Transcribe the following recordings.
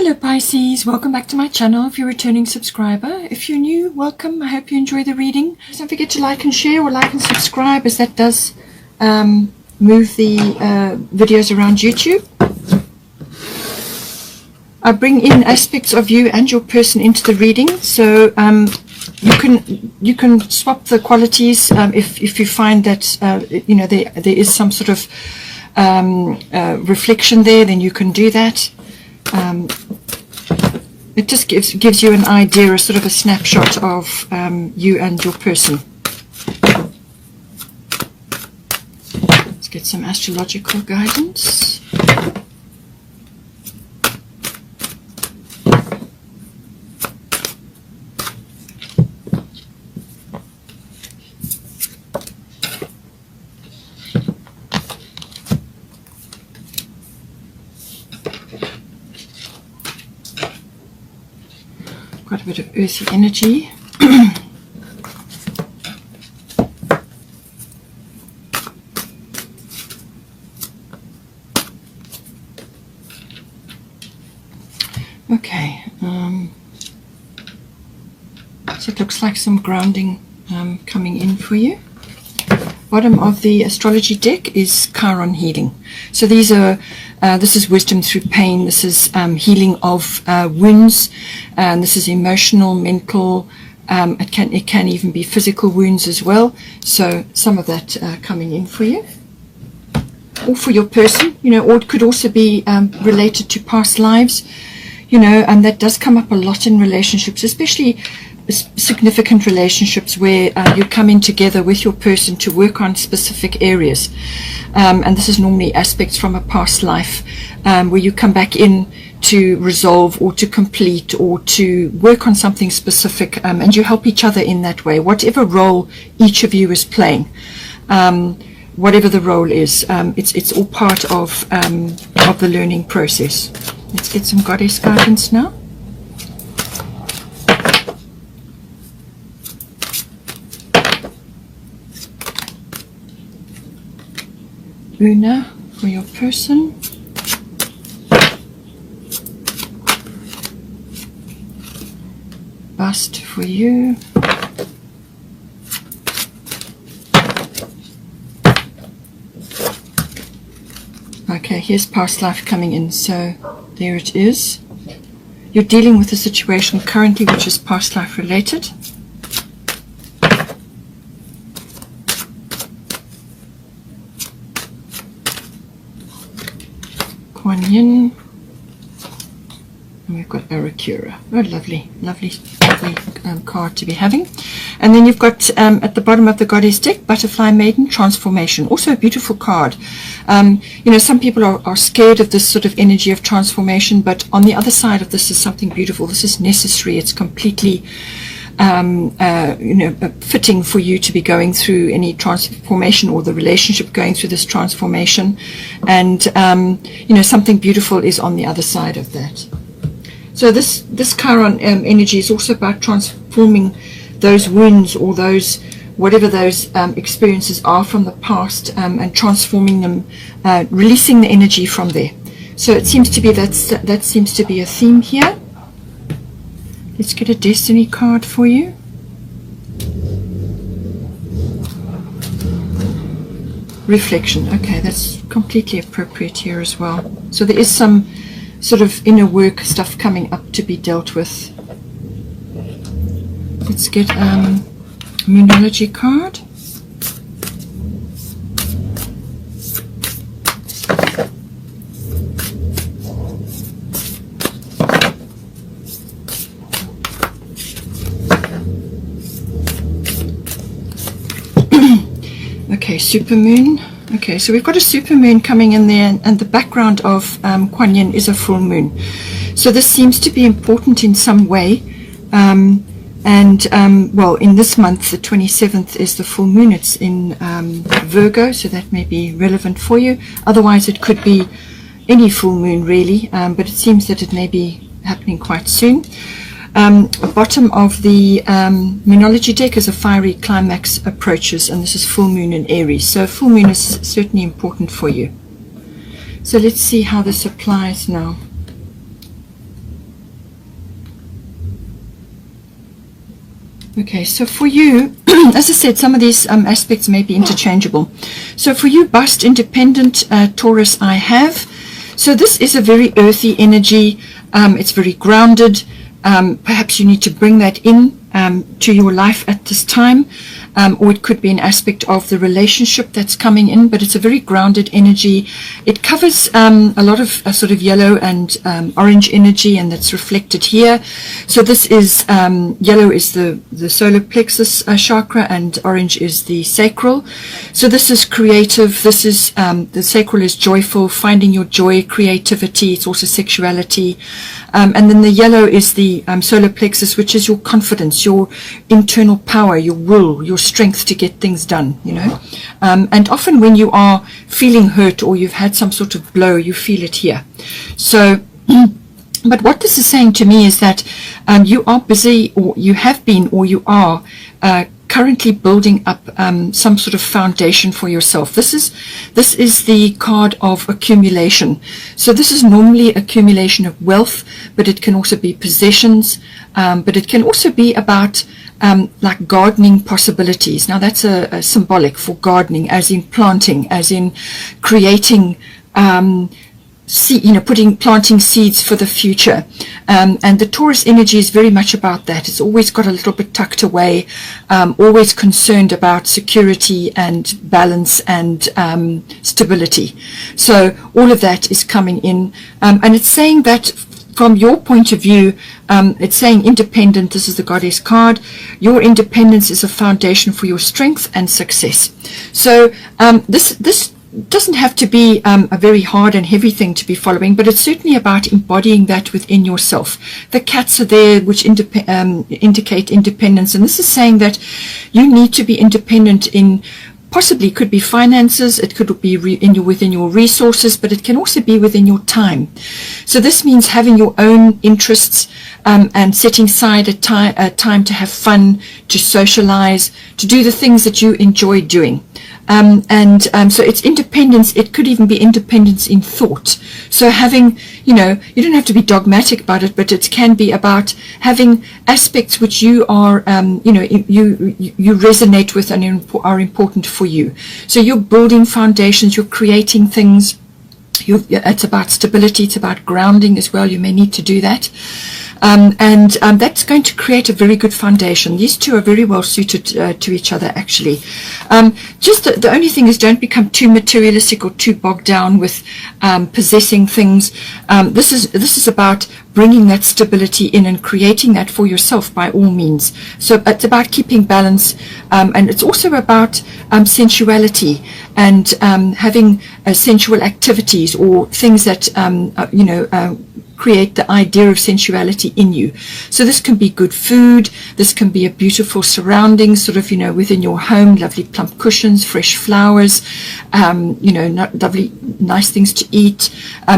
Hello Pisces, welcome back to my channel if you're a returning subscriber. If you're new, welcome. I hope you enjoy the reading. Don't forget to like and share, or like and subscribe, as that does move the videos around YouTube. I bring in aspects of you and your person into the reading, so you can swap the qualities if you find that there is some sort of reflection there, then you can do that. It just gives you an idea, a sort of a snapshot of you and your person. Let's get some astrological guidance. Quite a bit of earthy energy. Okay, so it looks like some grounding coming in for you. Bottom of the astrology deck is Chiron healing. So these are this is wisdom through pain. This is healing of wounds, and this is emotional, mental. It can even be physical wounds as well. So some of that coming in for you, or for your person, or it could also be related to past lives, and that does come up a lot in relationships, especially significant relationships where you're coming together with your person to work on specific areas, and this is normally aspects from a past life where you come back in to resolve or to complete or to work on something specific, and you help each other in that way, whatever role each of you is playing. Whatever the role is, it's all part of the learning process. Let's get some goddess guidance now. Una for your person. Bust for you. Okay, here's past life coming in, so there it is. You're dealing with a situation currently which is past life related. Kuan Yin, and we've got Arakura. Oh, lovely card to be having. And then you've got at the bottom of the goddess deck, Butterfly Maiden, Transformation. Also a beautiful card. Some people are scared of this sort of energy of transformation, but on the other side of this is something beautiful. This is necessary. It's completely fitting for you to be going through any transformation, or the relationship going through this transformation, and something beautiful is on the other side of that. So this Chiron energy is also about transforming those wounds, or those whatever those experiences are from the past, and transforming them, releasing the energy from there. So it seems to be that seems to be a theme here. Let's get a destiny card for you. Reflection. Okay, that's completely appropriate here as well. So there is some sort of inner work stuff coming up to be dealt with. Let's get a Moonology card. Okay, supermoon. Okay, so we've got a supermoon coming in there, and the background of Kuan Yin is a full moon. So this seems to be important in some way. Well, in this month, the 27th is the full moon. It's in Virgo, so that may be relevant for you. Otherwise, it could be any full moon, really, but it seems that it may be happening quite soon. Bottom of the Moonology deck is a fiery climax approaches, and this is full moon in Aries. So full moon is certainly important for you. So let's see how this applies now. Okay, so for you, as I said, some of these aspects may be interchangeable. So for you, bust independent Taurus, I have. So this is a very earthy energy. It's very grounded. Perhaps you need to bring that in to your life at this time, or it could be an aspect of the relationship that's coming in, but it's a very grounded energy. It covers a lot of sort of yellow and orange energy, and that's reflected here. So this is yellow is the solar plexus chakra, and orange is the sacral. So this is creative. This is the sacral is joyful, finding your joy, creativity. It's also sexuality. And then the yellow is the solar plexus, which is your confidence, your internal power, your will, your strength to get things done, you know. And often when you are feeling hurt or you've had some sort of blow, you feel it here. So, but what this is saying to me is that you are busy, or you have been, or you are currently building up some sort of foundation for yourself. This is the card of accumulation. So this is normally accumulation of wealth, but it can also be possessions, but it can also be about like gardening possibilities. Now that's a symbolic for gardening, as in planting, as in creating planting seeds for the future. And the Taurus energy is very much about that. It's always got a little bit tucked away, always concerned about security and balance and stability. So all of that is coming in. And it's saying that from your point of view, it's saying independent. This is the goddess card. Your independence is a foundation for your strength and success. So this doesn't have to be a very hard and heavy thing to be following, but it's certainly about embodying that within yourself. The cats are there, which indicate independence, and this is saying that you need to be independent in, possibly could be finances, it could be within your resources, but it can also be within your time. So this means having your own interests and setting aside a time to have fun, to socialize, to do the things that you enjoy doing. So it's independence. It could even be independence in thought. So having, you don't have to be dogmatic about it, but it can be about having aspects which you are, you resonate with and are important for you. So you're building foundations, you're creating things. It's about stability, it's about grounding as well. You may need to do that. That's going to create a very good foundation. These two are very well suited to each other, actually. Just the only thing is, don't become too materialistic or too bogged down with possessing things. This is about bringing that stability in and creating that for yourself by all means. So it's about keeping balance, and it's also about sensuality and having sensual activities or things that create the idea of sensuality in you. So this can be good food, this can be a beautiful surrounding, sort of, within your home, lovely plump cushions, fresh flowers, lovely, nice things to eat,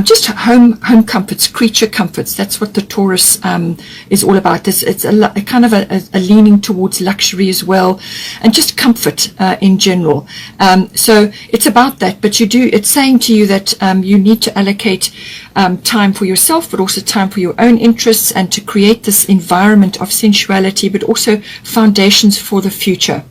just home comforts, creature comforts. That's what the Taurus is all about. It's a kind of a leaning towards luxury as well, and just comfort in general. So it's about that, but it's saying to you that you need to allocate time for yourself, but also time for your own interests, and to create this environment of sensuality, but also foundations for the future.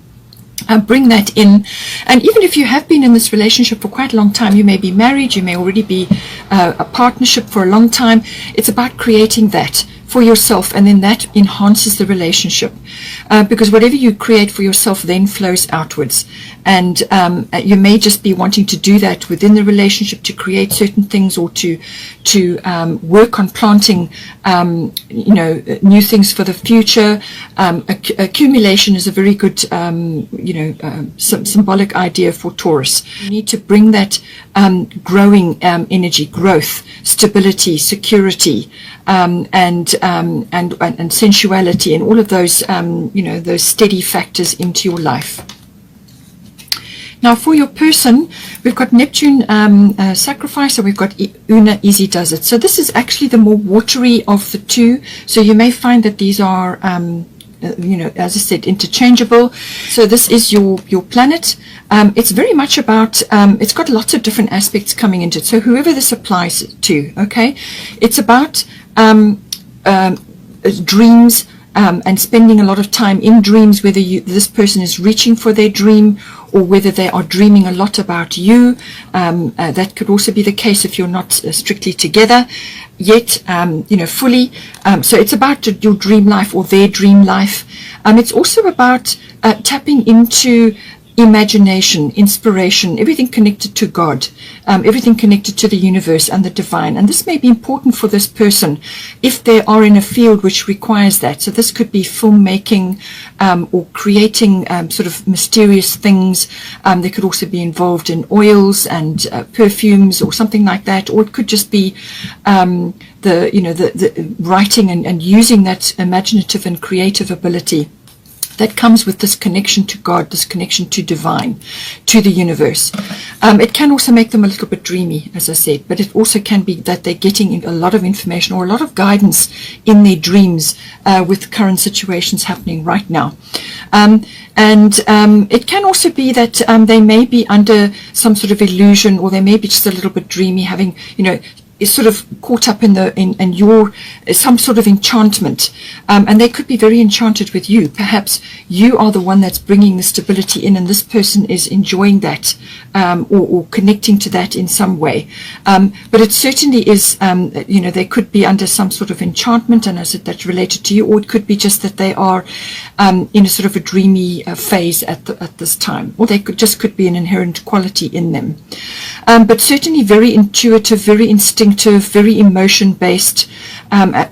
Bring that in. And even if you have been in this relationship for quite a long time, you may be married, you may already be a partnership for a long time, it's about creating that for yourself, and then that enhances the relationship, because whatever you create for yourself then flows outwards. And you may just be wanting to do that within the relationship, to create certain things, or to work on planting new things for the future. Accumulation is a very good symbolic idea for Taurus. You need to bring that growing energy, growth, stability, security, and sensuality, and all of those those steady factors into your life. Now for your person, we've got Neptune sacrifice, and we've got Una easy does it. So this is actually the more watery of the two. So you may find that these are as I said, interchangeable. So this is your planet. It's very much about, it's got lots of different aspects coming into it. So whoever this applies to, okay, it's about dreams, and spending a lot of time in dreams, whether this person is reaching for their dream or whether they are dreaming a lot about you. That could also be the case if you're not strictly together yet, fully. So it's about your dream life or their dream life. It's also about tapping into imagination, inspiration, everything connected to God, everything connected to the universe and the divine. And this may be important for this person if they are in a field which requires that. So this could be filmmaking or creating sort of mysterious things. They could also be involved in oils and perfumes or something like that, or it could just be the writing and using that imaginative and creative ability that comes with this connection to God, this connection to divine, to the universe. It can also make them a little bit dreamy, as I said, but it also can be that they're getting a lot of information or a lot of guidance in their dreams with current situations happening right now. It can also be that they may be under some sort of illusion, or they may be just a little bit dreamy, having, is sort of caught up in your some sort of enchantment, and they could be very enchanted with you. Perhaps you are the one that's bringing the stability in, and this person is enjoying that or connecting to that in some way. But it certainly is, they could be under some sort of enchantment, and as that's related to you, or it could be just that they are in a sort of a dreamy phase at this time, or they could be an inherent quality in them. But certainly very intuitive, very instinctive, very emotion-based,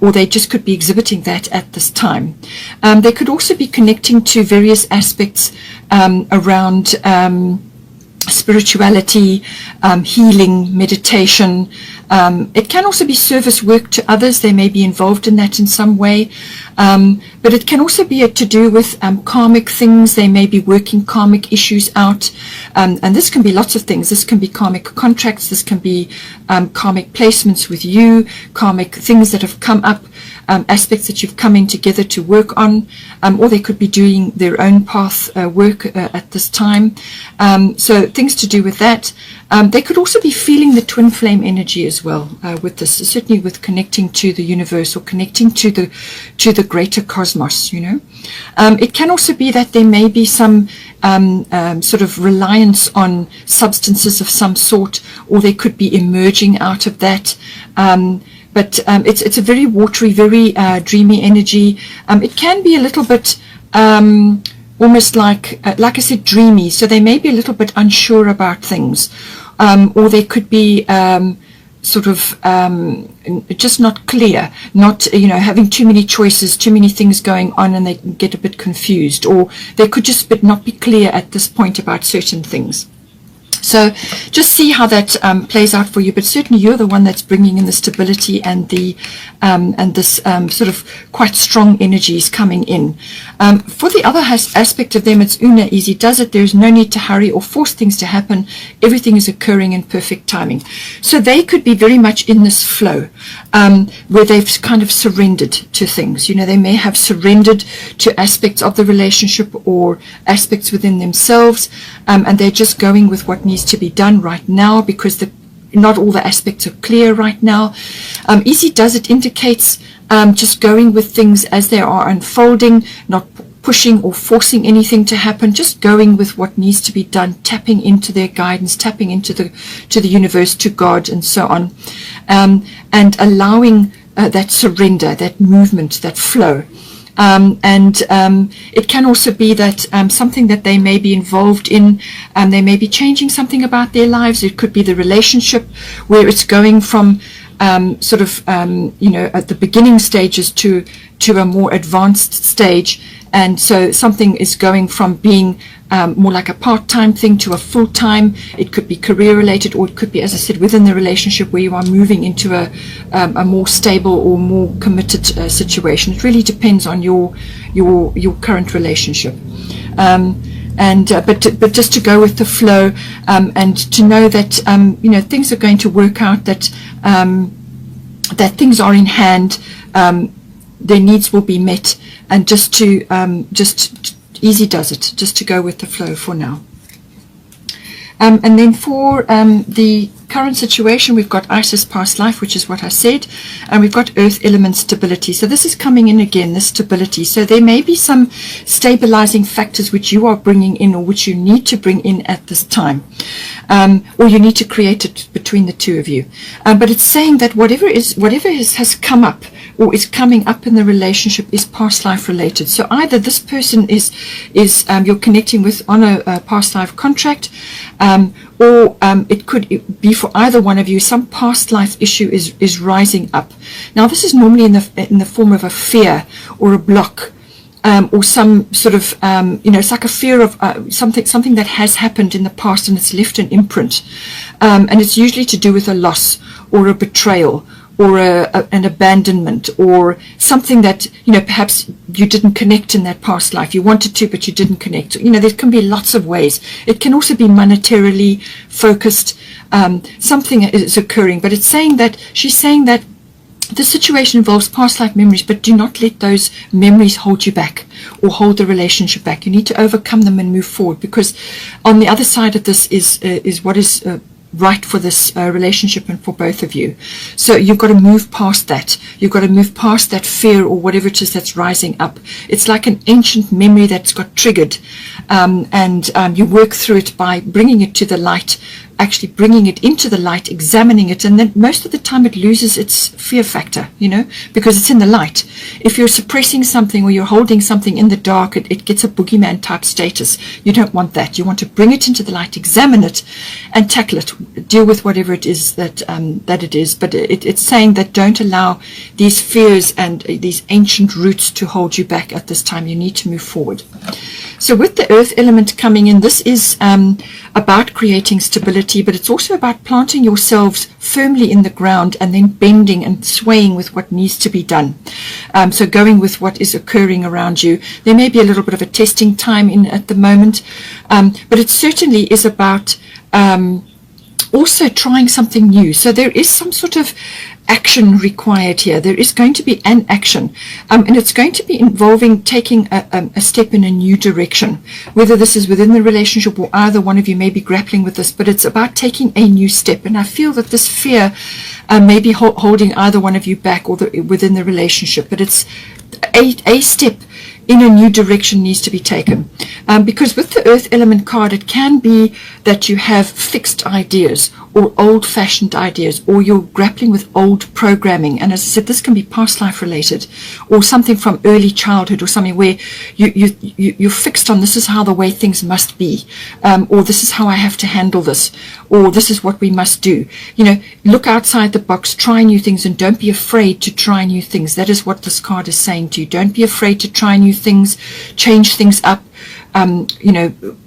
or they just could be exhibiting that at this time. They could also be connecting to various aspects around spirituality, healing, meditation. It can also be service work to others. They may be involved in that in some way. But it can also be to do with karmic things. They may be working karmic issues out. And this can be lots of things. This can be karmic contracts. This can be karmic placements with you, karmic things that have come up, aspects that you've come in together to work on, or they could be doing their own path work at this time. So things to do with that. They could also be feeling the twin flame energy as well with this, certainly with connecting to the universe or connecting to the greater cosmos, It can also be that there may be some sort of reliance on substances of some sort, or they could be emerging out of that. But it's a very watery, very dreamy energy. It can be a little bit almost like I said, dreamy. So they may be a little bit unsure about things, or they could be sort of just not clear, not having too many choices, too many things going on, and they get a bit confused, or they could just not be clear at this point about certain things. So just see how that plays out for you. But certainly you're the one that's bringing in the stability and the and this sort of quite strong energies coming in. For the other aspect of them, it's Una, easy does it. There's no need to hurry or force things to happen. Everything is occurring in perfect timing. So they could be very much in this flow where they've kind of surrendered to things. They may have surrendered to aspects of the relationship or aspects within themselves, and they're just going with what needs to be done right now, because not all the aspects are clear right now. Easy does it indicates just going with things as they are unfolding, not pushing or forcing anything to happen, just going with what needs to be done, tapping into their guidance, tapping into the universe, to God, and so on, and allowing that surrender, that movement, that flow. It can also be that something that they may be involved in, they may be changing something about their lives. It could be the relationship where it's going from sort of, at the beginning stages to a more advanced stage. And so something is going from being more like a part-time thing to a full-time. It could be career-related, or it could be, as I said, within the relationship where you are moving into a more stable or more committed situation. It really depends on your current relationship. But just to go with the flow, and to know that things are going to work out, that things are in hand, their needs will be met, and just easy does it, just to go with the flow for now. And then for the current situation, we've got Isis past life, which is what I said, and we've got earth element stability. So this is coming in again, this stability. So there may be some stabilizing factors which you are bringing in, or which you need to bring in at this time, or you need to create it between the two of you. But it's saying that whatever has come up or is coming up in the relationship is past life related. So either this person is you're connecting with on a past life contract, or it could be for either one of you, some past life issue is rising up. Now this is normally in the form of a fear or a block, or some sort of it's like a fear of something that has happened in the past and it's left an imprint, and it's usually to do with a loss or a betrayal or an abandonment, or something that perhaps you didn't connect in that past life. You wanted to, but you didn't connect. There can be lots of ways. It can also be monetarily focused. Something is occurring, but she's saying that the situation involves past life memories, but do not let those memories hold you back or hold the relationship back. You need to overcome them and move forward, because on the other side of this is what is right for this relationship and for both of you. So you've got to move past that. You've got to move past that fear or whatever it is that's rising up. It's like an ancient memory that's got triggered, and you work through it by bringing it to the light, actually bringing it into the light, examining it, and then most of the time it loses its fear factor, because it's in the light. If you're suppressing something or you're holding something in the dark, it gets a boogeyman type status. You don't want that. You want to bring it into the light, examine it, and tackle it, deal with whatever it is that it is. But it's saying that don't allow these fears and these ancient roots to hold you back at this time. You need to move forward. So with the earth element coming in, this is about creating stability, but it's also about planting yourselves firmly in the ground and then bending and swaying with what needs to be done. So going with what is occurring around you. There may be a little bit of a testing time in at the moment, but it certainly is about also trying something new. So there is some sort of action required here. There is going to be an action, and it's going to be involving taking a step in a new direction, whether this is within the relationship or either one of you may be grappling with this, but it's about taking a new step. And I feel that this fear may be holding either one of you back or within the relationship, but it's a step in a new direction needs to be taken, because with the earth element card, it can be that you have fixed ideas or old-fashioned ideas, or you're grappling with old programming. And as I said, this can be past life related, or something from early childhood, or something where you're fixed on this is how the way things must be, or this is how I have to handle this, or this is what we must do. Look outside the box, try new things, and don't be afraid to try new things. That is what this card is saying to you. Don't be afraid to try new things, change things up,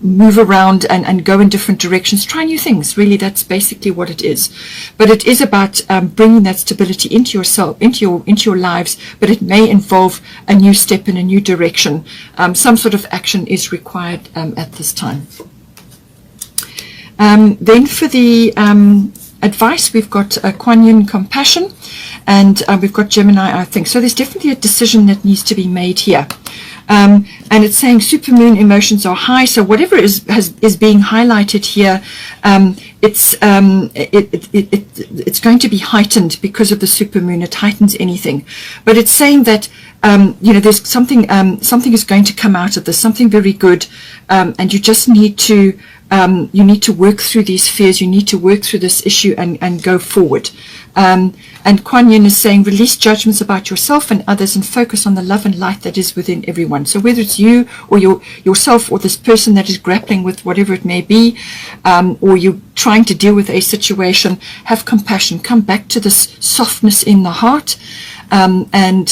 move around and go in different directions, try new things. Really, that's basically what it is. But it is about bringing that stability into yourself, into your lives, but it may involve a new step in a new direction. Some sort of action is required at this time. Then for the advice, we've got Kuan Yin, compassion, and we've got Gemini, I think. So there's definitely a decision that needs to be made here. And it's saying supermoon emotions are high. So whatever is being highlighted here, it's going to be heightened because of the supermoon. It heightens anything. But it's saying that there's something is going to come out of this, something very good, and you just need to work through these fears. You need to work through this issue and go forward. And Kuan Yin is saying release judgments about yourself and others and focus on the love and light that is within everyone. So whether it's you or yourself or this person that is grappling with whatever it may be, or you're trying to deal with a situation, have compassion. Come back to this softness in the heart, and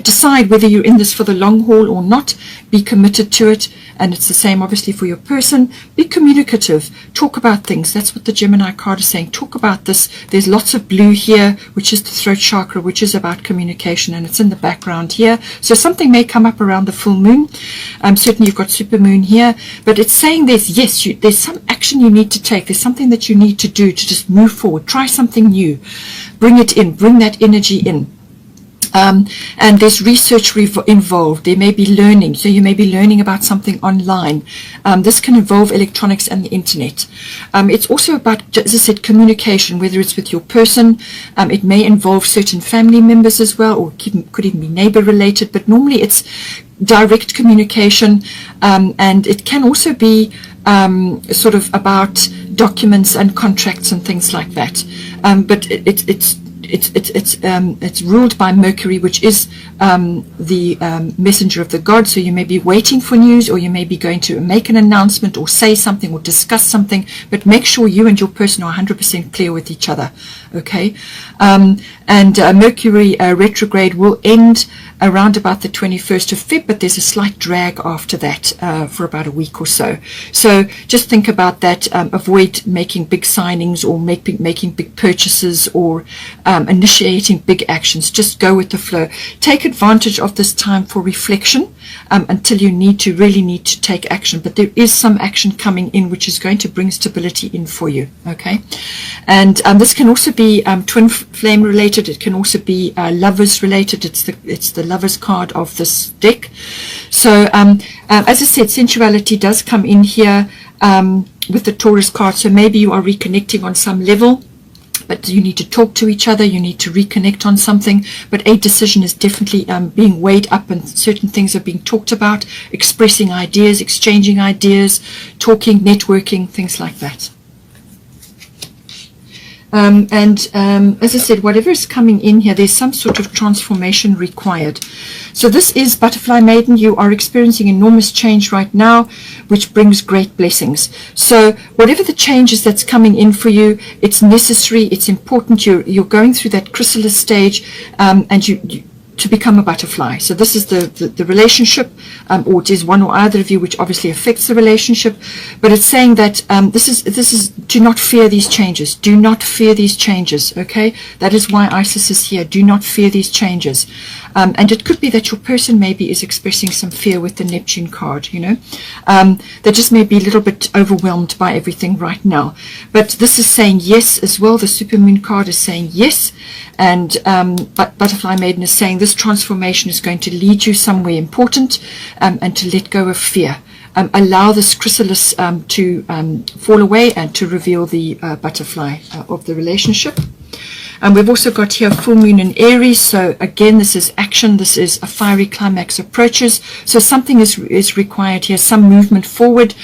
decide whether you're in this for the long haul or not. Be committed to it. And it's the same obviously for your person. Be communicative. Talk about things. That's what the Gemini card is saying. Talk about this. There's lots of blue here, which is the throat chakra, which is about communication, and it's in the background here. So something may come up around the full moon. Certainly you've got super moon here, but it's saying there's some action you need to take. There's something that you need to do to just move forward. Try something new. Bring it in. Bring that energy in. And there's research involved. There may be learning. So you may be learning about something online. This can involve electronics and the internet. It's also about, as I said, communication, whether it's with your person. It may involve certain family members as well, or could even be neighbor related, but normally it's direct communication. And it can also be sort of about documents and contracts and things like that. But it's ruled by Mercury, which is the messenger of the gods. So you may be waiting for news, or you may be going to make an announcement or say something or discuss something, but make sure you and your person are 100% clear with each other. Okay. And Mercury retrograde will end around about the 21st of Feb, but there's a slight drag after that for about a week or so. So just think about that. Avoid making big signings or making big purchases or initiating big actions. Just go with the flow. Take advantage of this time for reflection until you really need to take action. But there is some action coming in which is going to bring stability in for you. Okay. And this can also be twin flame related. It can also be lovers related. It's the lovers card of this deck. So as I said, sensuality does come in here with the Taurus card. So maybe you are reconnecting on some level, but you need to talk to each other, you need to reconnect on something, but a decision is definitely being weighed up, and certain things are being talked about, expressing ideas, exchanging ideas, talking, networking, things like that. As I said, whatever is coming in here, there's some sort of transformation required. So this is Butterfly Maiden. You are experiencing enormous change right now, which brings great blessings. So whatever the change is that's coming in for you, it's necessary, it's important. You're going through that chrysalis stage, and you to become a butterfly. So this is the relationship, or it is one or other of you, which obviously affects the relationship. But it's saying that this is do not fear these changes. Do not fear these changes. Okay, that is why Isis is here. Do not fear these changes. And it could be that your person maybe is expressing some fear with the Neptune card. You know, they just may be a little bit overwhelmed by everything right now. But this is saying yes as well. The Supermoon card is saying yes, and Butterfly Maiden is saying this transformation is going to lead you somewhere important, and to let go of fear. Allow this chrysalis to fall away and to reveal the butterfly of the relationship. And we've also got here full moon in Aries. So again, this is action. This is a fiery climax approaches. So something is required here, some movement forward.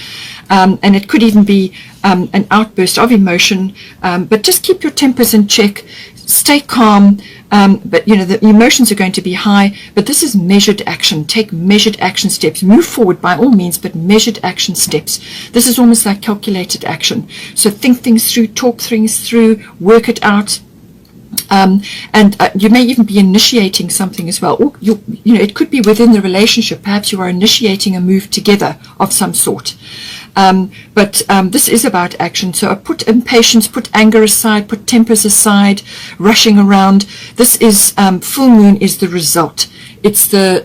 And it could even be an outburst of emotion. But just keep your tempers in check. Stay calm. But you know, the emotions are going to be high, but this is measured action. Take measured action steps. Move forward by all means, but measured action steps. This is almost like calculated action. So think things through, talk things through, work it out. And you may even be initiating something as well. Or you know, it could be within the relationship. Perhaps you are initiating a move together of some sort. But this is about action. So put impatience, put anger aside, put tempers aside, rushing around. This is full moon is the result. It's the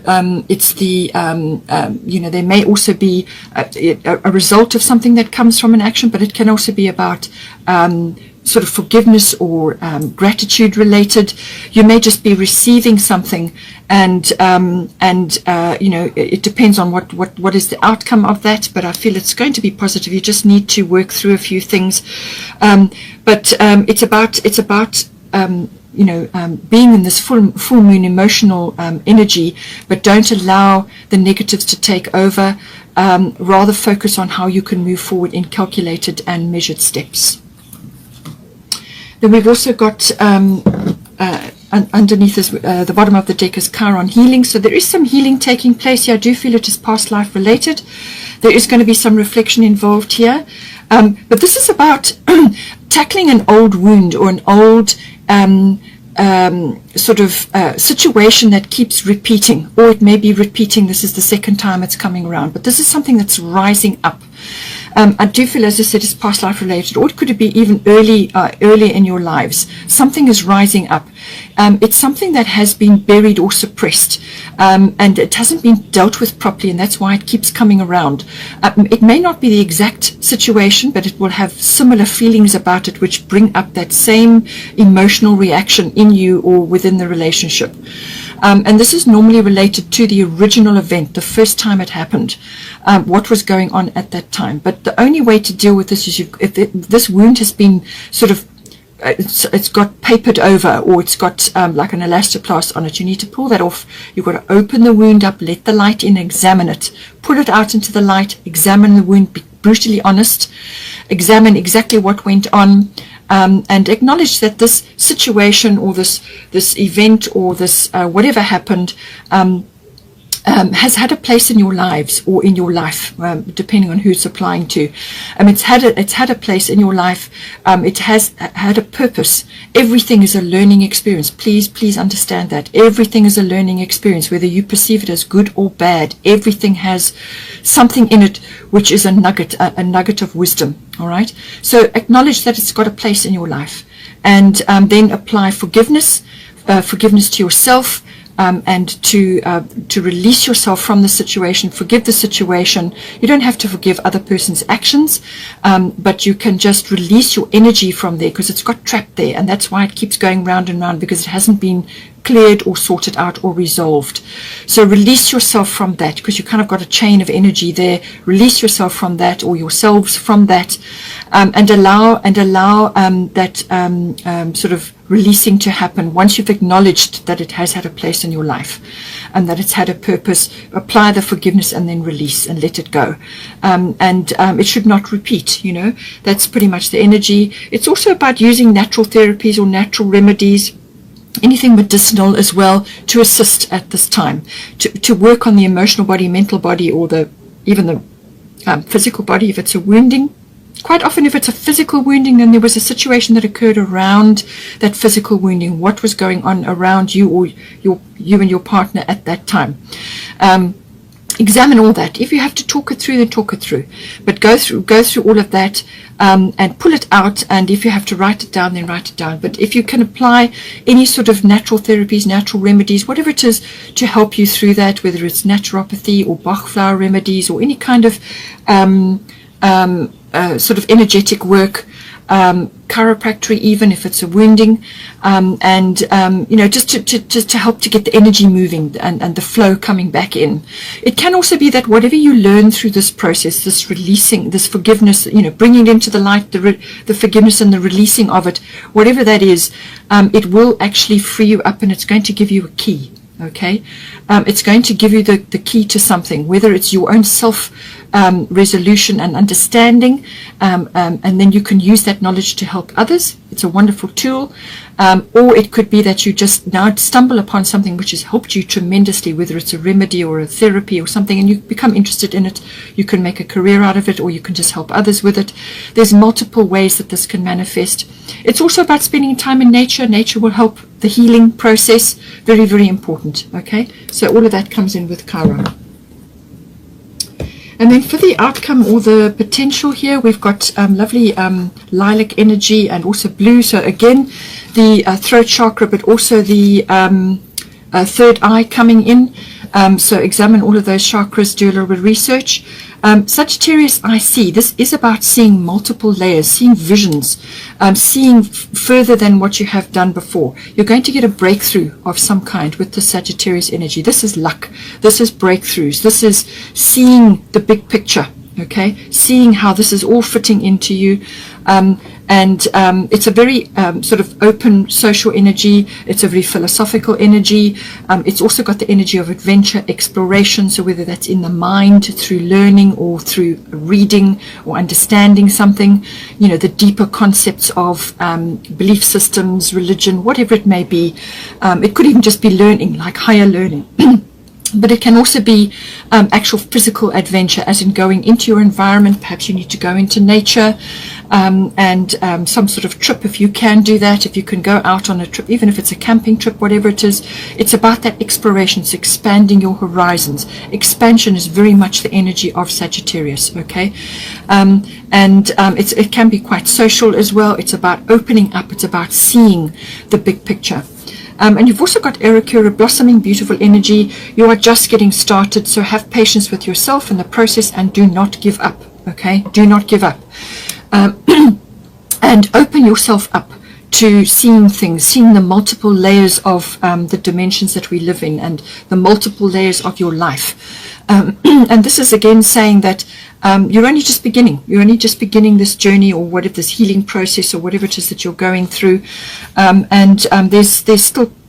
you know, there may also be a result of something that comes from an action, but it can also be about sort of forgiveness or gratitude related. You may just be receiving something, and you know, it depends on what is the outcome of that, but I feel it's going to be positive. You just need to work through a few things, but it's about you know, being in this full moon emotional energy, but don't allow the negatives to take over. Rather focus on how you can move forward in calculated and measured steps. Then we've also got underneath is the bottom of the deck is Chiron healing. So there is some healing taking place here. I do feel it is past life related. There is going to be some reflection involved here. But this is about tackling an old wound or an old sort of situation that keeps repeating, or it may be repeating. This is the second time it's coming around, but this is something that's rising up. I do feel, as I said, it's past life related, or it could be even earlier in your lives. Something is rising up. It's something that has been buried or suppressed, and it hasn't been dealt with properly, and that's why it keeps coming around. It may not be the exact situation, but it will have similar feelings about it, which bring up that same emotional reaction in you or within the relationship. And this is normally related to the original event, the first time it happened, what was going on at that time. But the only way to deal with this is if this wound has been sort of, it's got papered over, or it's got like an elastoplast on it, you need to pull that off. You've got to open the wound up, let the light in, examine it, pull it out into the light, examine the wound, be brutally honest, examine exactly what went on, and acknowledge that this situation or this event or this whatever happened has had a place in your lives, or in your life, depending on who it's applying to. It's had a place in your life. It has had a purpose. Everything is a learning experience. Please understand that everything is a learning experience, whether you perceive it as good or bad. Everything has something in it which is a nugget of wisdom. All right. So acknowledge that it's got a place in your life, and then apply forgiveness to yourself. And to release yourself from the situation, forgive the situation. You don't have to forgive other person's actions, but you can just release your energy from there, because it's got trapped there, and that's why it keeps going round and round, because it hasn't been cleared or sorted out or resolved. So release yourself from that, because you kind of got a chain of energy there. Release yourself from that, or yourselves from that, and allow that sort of releasing to happen once you've acknowledged that it has had a place in your life and that it's had a purpose. Apply the forgiveness and then release and let it go, and it should not repeat. That's pretty much the energy. It's also about using natural therapies or natural remedies, anything medicinal as well, to assist at this time, to work on the emotional body, mental body, or even the physical body if it's a wounding. Quite often, if it's a physical wounding, then there was a situation that occurred around that physical wounding. What was going on around you, or you and your partner at that time? Examine all that. If you have to talk it through, then talk it through. But go through all of that and pull it out. And if you have to write it down, then write it down. But if you can apply any sort of natural therapies, natural remedies, whatever it is to help you through that, whether it's naturopathy or Bach flower remedies or any kind of sort of energetic work, chiropractic, even if it's a wounding, just to help to get the energy moving and the flow coming back in. It can also be that whatever you learn through this process, this releasing, this forgiveness, bringing it into the light, the forgiveness and the releasing of it, whatever that is, it will actually free you up, and it's going to give you a key. Okay, it's going to give you the key to something, whether it's your own self resolution and understanding, and then you can use that knowledge to help others. It's a wonderful tool. Or it could be that you just now stumble upon something which has helped you tremendously, whether it's a remedy or a therapy or something, and you become interested in it. You can make a career out of it, or you can just help others with it. There's multiple ways that this can manifest. It's also about spending time in nature. Nature will help the healing process. Very, very important. Okay, so all of that comes in with Chiron. And then for the outcome or the potential here, we've got lovely lilac energy and also blue. So again, the throat chakra, but also the third eye coming in. So examine all of those chakras, do a little bit of research. Sagittarius, I see. This is about seeing multiple layers, seeing visions, seeing further than what you have done before. You're going to get a breakthrough of some kind with the Sagittarius energy. This is luck. This is breakthroughs. This is seeing the big picture. Okay, seeing how this is all fitting into you. It's a very sort of open social energy. It's a very philosophical energy. It's also got the energy of adventure, exploration. So whether that's in the mind through learning or through reading or understanding something, the deeper concepts of belief systems, religion, whatever it may be. It could even just be learning, like higher learning. But it can also be actual physical adventure, as in going into your environment. Perhaps you need to go into nature, and some sort of trip, if you can do that, if you can go out on a trip, even if it's a camping trip, whatever it is. It's about that exploration. It's expanding your horizons. Expansion is very much the energy of Sagittarius, okay? It can be quite social as well. It's about opening up. It's about seeing the big picture. And you've also got Arakura, blossoming, beautiful energy. You are just getting started, so have patience with yourself in the process and do not give up, okay? Do not give up. And open yourself up to seeing things, seeing the multiple layers of the dimensions that we live in and the multiple layers of your life. And this is again saying that you're only just beginning. You're only just beginning this journey, or whatever, this healing process, or whatever it is that you're going through.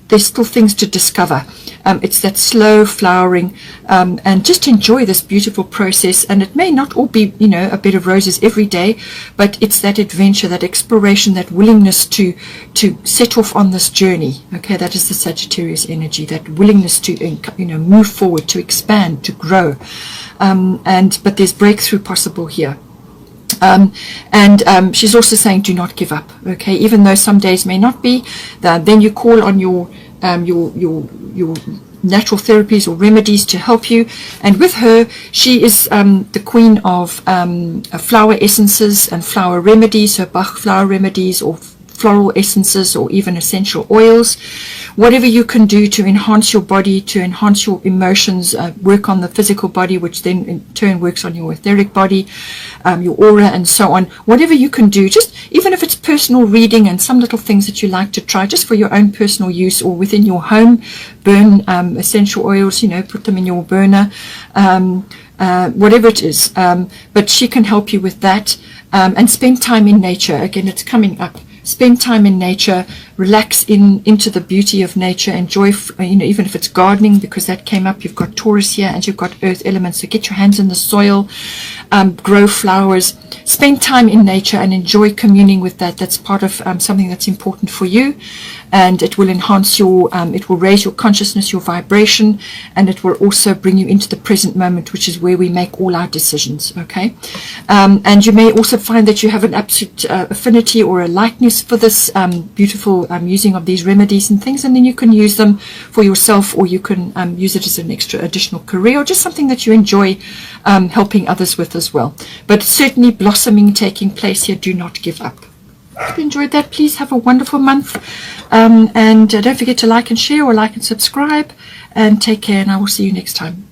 There's still things to discover. It's that slow flowering, and just enjoy this beautiful process. And it may not all be, a bed of roses every day, but it's that adventure, that exploration, that willingness to set off on this journey. Okay, that is the Sagittarius energy, that willingness to, move forward, to expand, to grow. But there's breakthrough possible here. She's also saying, do not give up. Okay, even though some days may not be, then you call on your natural therapies or remedies to help you. And with her, she is the queen of flower essences and flower remedies, so Bach flower remedies, or floral essences, or even essential oils. Whatever you can do to enhance your body, to enhance your emotions, work on the physical body, which then in turn works on your etheric body, your aura, and so on. Whatever you can do, just even if it's personal reading and some little things that you like to try just for your own personal use, or within your home, burn essential oils, put them in your burner, whatever it is. But she can help you with that. And spend time in nature. Again, it's coming up. Spend time in nature, relax into the beauty of nature, enjoy, even if it's gardening, because that came up. You've got Taurus here and you've got earth elements, so get your hands in the soil, grow flowers, spend time in nature and enjoy communing with that. That's part of something that's important for you, and it will enhance it will raise your consciousness, your vibration, and it will also bring you into the present moment, which is where we make all our decisions. Okay, and you may also find that you have an absolute affinity or a likeness for this beautiful using of these remedies and things, and then you can use them for yourself, or you can use it as an additional career, or just something that you enjoy helping others with as well. But certainly blossoming taking place here. Do not give up. If you enjoyed that, please have a wonderful month, and don't forget to like and share, or like and subscribe, and take care, and I will see you next time.